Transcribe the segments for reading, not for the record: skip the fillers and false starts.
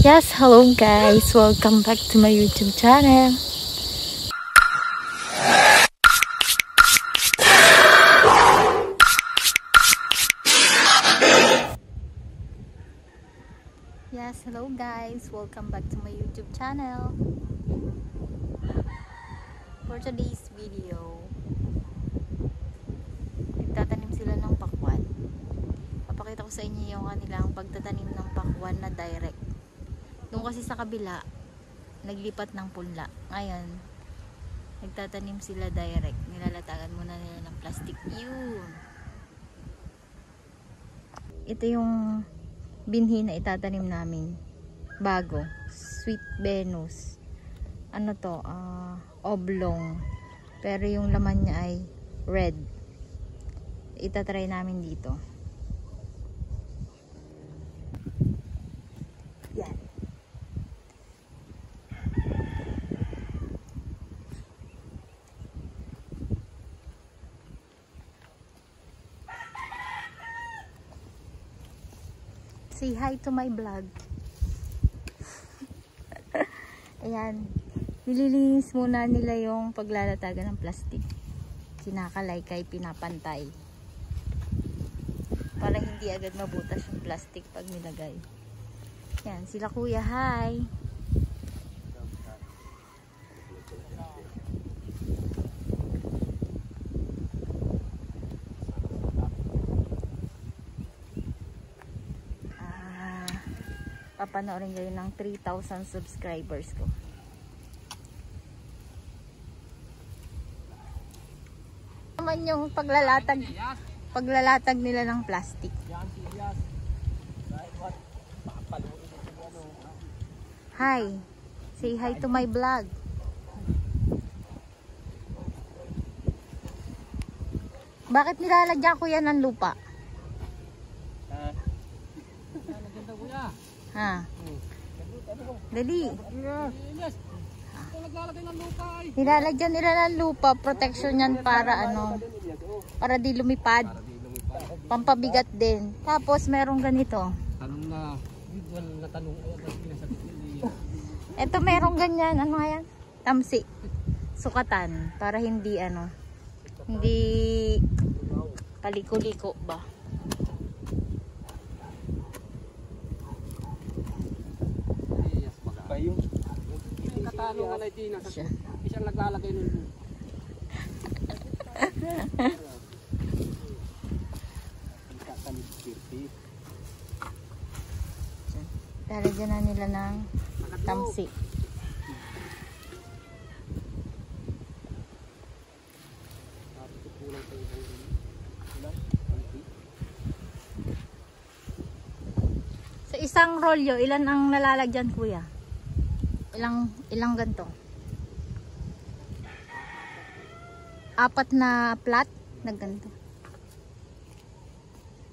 Yes, hello guys, welcome back to my YouTube channel. Yes, hello guys, welcome back to my YouTube channel. For today's video, nagtatanim sila ng pakwan. Papakita ko sa inyo yung kanilang pagtatanim ng pakwan na direct. Doon kasi sa kabila, naglipat ng punla. Ngayon, nagtatanim sila direct. Nilalatagan muna nila ng plastic. Yun. Ito yung binhi na itatanim namin. Bago. Sweet Venus. Ano to? Oblong. Pero yung laman niya ay red. Itatry namin dito. Yan. Say hi to my vlog. Ayan. Nililinis muna nila yung paglalatagan ng plastic. Kinakalaykay, pinapantay. Para hindi agad mabutas yung plastic pag nilagay. Yan, sila kuya, hi! Papanoorin kayo ng 3,000 subscribers ko. Naman yung paglalatag nila ng plastic. Hi, say hi to my vlog. Bakit nilalagyan ko yan ng lupa? Ha? Dali. Nilalagyan nila ng lupa, protection yan para ano, para di lumipad. Pampabigat din. Tapos merong ganito. Ito merong ganyan, ano nga yan? Tamsi. Sukatan para hindi ano, hindi paliko-liko ba? Yung katanong nga na Gina, isang naglalagay nun. Lalagyan na nila ng tamsi. Sa isang rolyo, ilan ang nalalagyan, kuya? Ilang ganto? 4 na plat na ganto.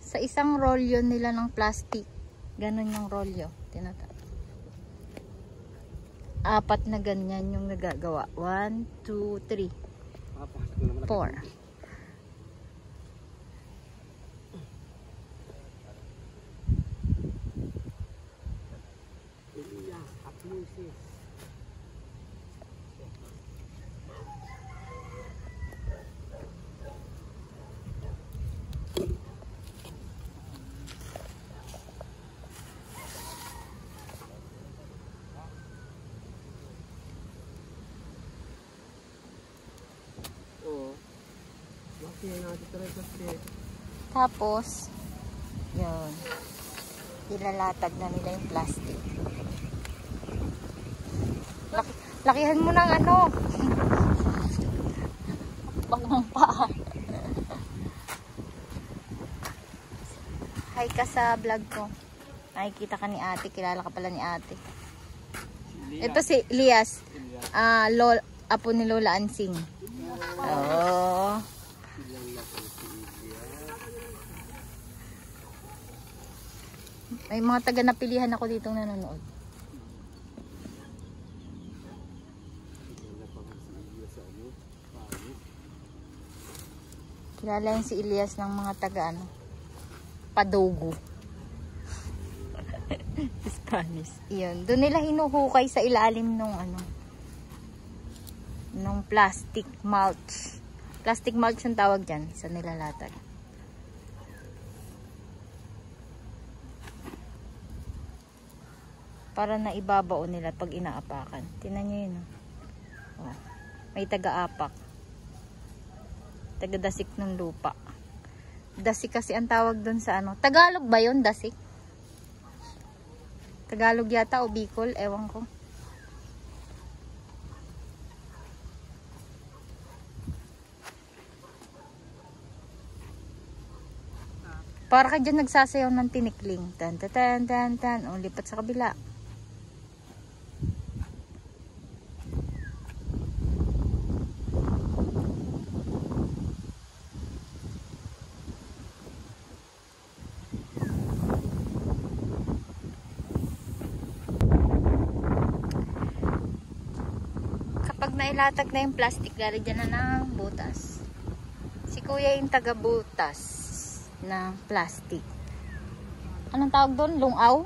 Sa isang rolyo nila ng plastic, ganun yung rolyo. 4 na ganyan yung nagagawa. 1, 2, 3, 4. Tapos yun, ilalatag na nila yung plastic. Lakihan mo ng ano, bakang paa. Hi ka sa vlog ko. Nakikita ka ni ate, kilala ka pala ni ate. Ito si Elias, apo ni Lola Ansing. Oh. May mga taga napilihan ako ditong nanonood. Kilala yung si Elias ng mga taga ano, Padogo. Spanish. Iyon. Doon nila hinuhukay sa ilalim nung nung plastic mulch. Plastic mulch yung tawag dyan sa nilalatag. Para na ibabao nila pag inaapakan. Tingnan nyo yun. Oh. May taga-apak. Taga-dasik ng lupa. Dasik kasi ang tawag doon sa Tagalog ba yun, dasik? Tagalog yata o Bicol, ewan ko. Para ka dyan nagsasayaw ng tinikling. Tan tan tan tan. O, lipat sa kabila. Kapag nailatag na yung plastic, lalagyan na ng butas. Si kuya yung taga-butas ng plastic. Anong tawag doon? Lungaw?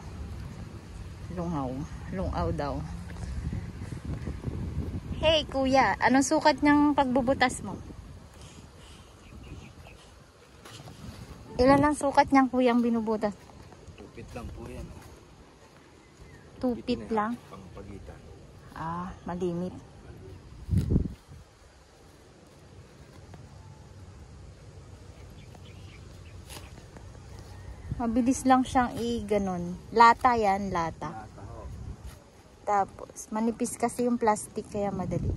Lungaw. Lungaw daw. Hey kuya, anong sukat niyang pagbubutas mo? Ilan ang sukat niyang kuyang binubutas? 2 feet lang po yan. 2 feet lang? Pangpagitan. Ah, malimit. Mabilis lang siyang i-ganon. Lata yan, lata. Nasa ho. Tapos, manipis kasi yung plastic kaya madali.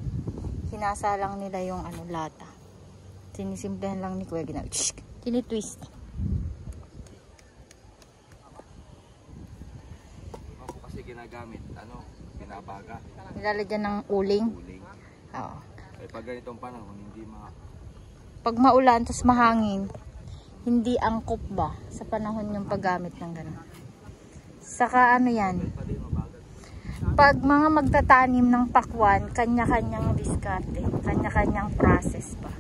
Hinasa lang nila yung lata. Sinisimplihan lang ni Kuya Ginal. Tinitwist. Ako kasi ginagamit, binabaga. Nilalagyan ng uling. Uling. Oo. Eh pag ganitong panahon, hindi Pag maulan, tapos mahangin, hindi angkop ba sa panahon yung paggamit ng gano'n. Saka yan, pag mga magtatanim ng pakwan, kanya-kanyang diskarte, kanya-kanyang process pa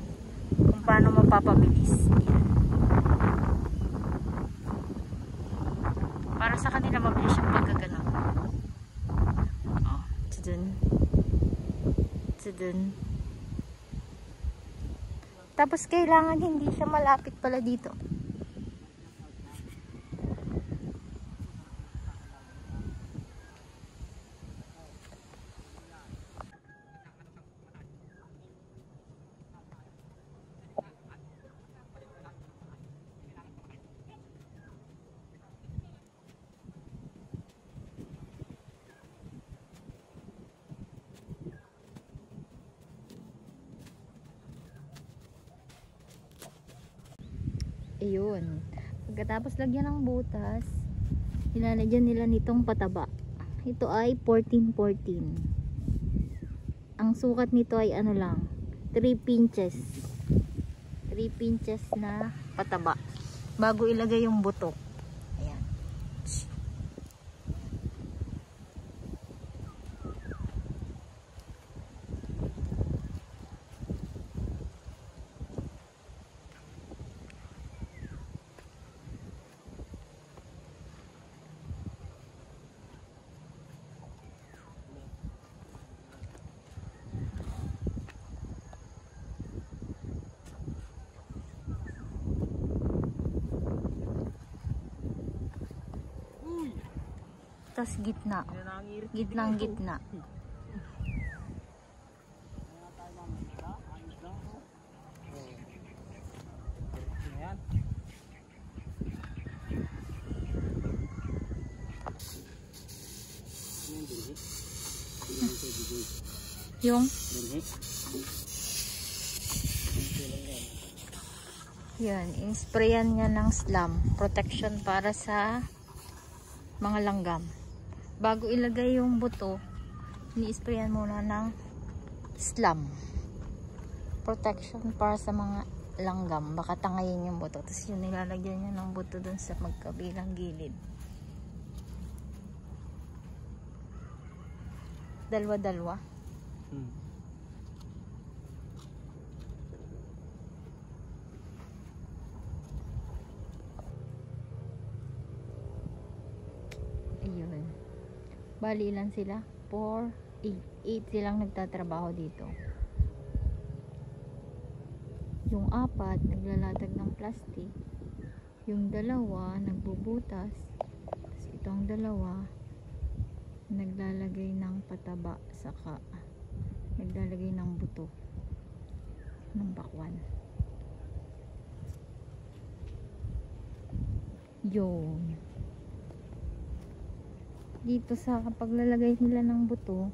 kung paano mapapabilis. Yan. Para sa kanila mabilis yung pagkaganon. Oh, tudun. Tudun. Tapos kailangan hindi siya malapit pala dito. Ayun. Pagkatapos lagyan ng butas, ilalagyan nila nitong pataba. Ito ay 14-14. Ang sukat nito ay 3 pinches. 3 pinches na pataba. Bago ilagay yung buto. Ayan. Tas gitna. Gitnang gitna. Yung yan, in-sprayan niya ng slum protection para sa mga langgam. Bago ilagay yung buto, ini-sprayan muna ng slum protection para sa mga langgam. Baka tangayin yung buto. Tapos yun, nilalagyan niya ng buto dun sa magkabilang gilid. Dalwa-dalwa. Ayun. Bali ilan sila? 4, 8 silang nagtatrabaho dito. Yung 4 naglalatag ng plastic, yung 2 nagbubutas, tapos itong 2 naglalagay ng pataba, saka naglalagay ng buto ng pakwan. Yun. Dito sa paglalagay nila ng buto,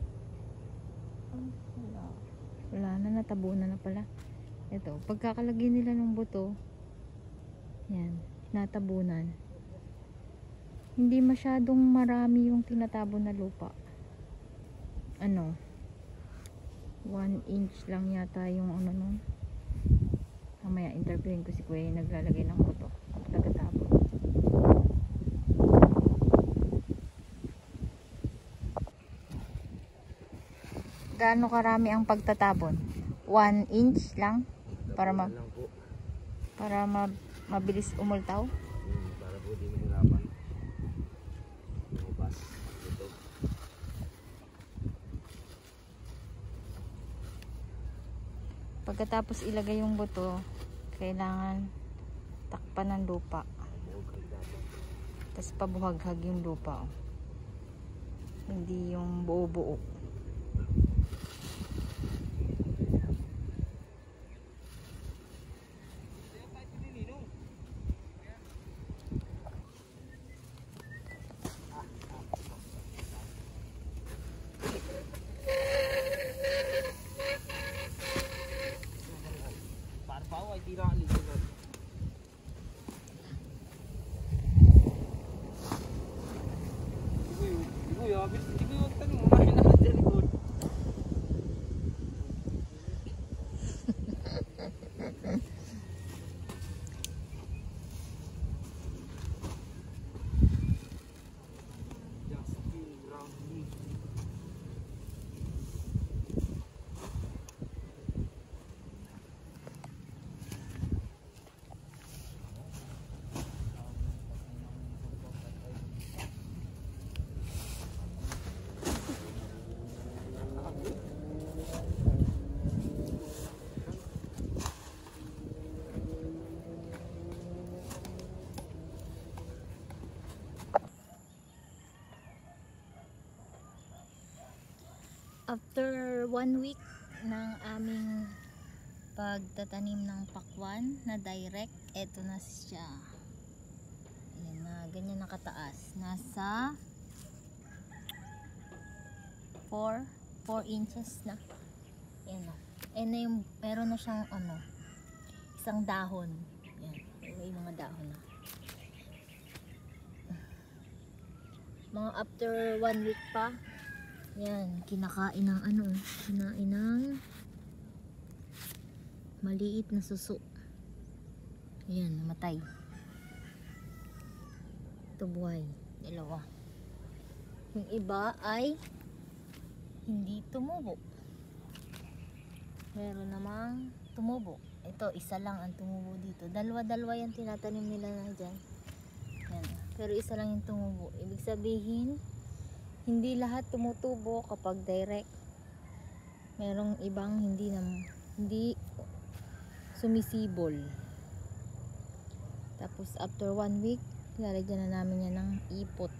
wala na, natabunan na pala. Ito, pagkakalagay nila ng buto, yan, natabunan. Hindi masyadong marami yung tinatabon na lupa. Ano, 1 inch lang yata yung ano nun. Mamaya interviewin ko si Kuya yung naglalagay ng buto at tagatapon. Gaano karami ang pagtatabon? 1 inch lang para Lang po. mabilis umultaw. Para po di mahirapan. Lumabas. Ito. Pagkatapos ilagay yung buto, kailangan takpan ng lupa. Tapos pabuhaghag yung lupa. Hindi yung buo-buo. After 1 week ng aming pagtatanim ng pakwan na direct, eto na siya. Ayan na, ganyan nakataas. Nasa 4 inches na. Ayan na. Ayan na yung, meron na siyang ano, isang dahon. Ayan, may mga dahon na. Mga after 1 week pa, yan, kinakain ng ano, kinain ng maliit na suso. Yan, namatay. Ito buhay, 2. Yung iba ay hindi tumubo. Meron namang tumubo. Ito, isa lang ang tumubo dito. Dalawa yung tinatanim nila na dyan. Yan. Pero isa lang yung tumubo. Ibig sabihin, hindi lahat tumutubo kapag direct. Merong ibang hindi sumisibol. Tapos after 1 week, lalagyan na namin yan ng ipot.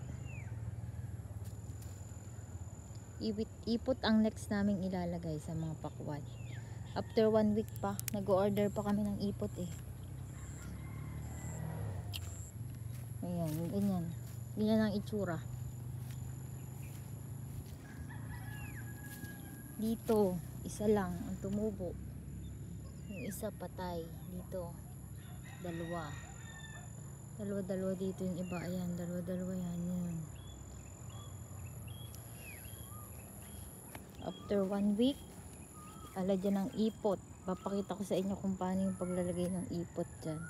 Ipot ang next naming ilalagay sa mga pakwan. After 1 week pa, nag-order pa kami ng ipot eh. Ayan, ganyan. Ganyan ang itsura. Dito, isa lang ang tumubo. Yung isa patay. Dito, 2. Dalawa dito yung iba. Ayan, dalawa yan. Yun. After 1 week, alagyan ng ipot. Papakita ko sa inyo kung paano yung paglalagay ng ipot dyan.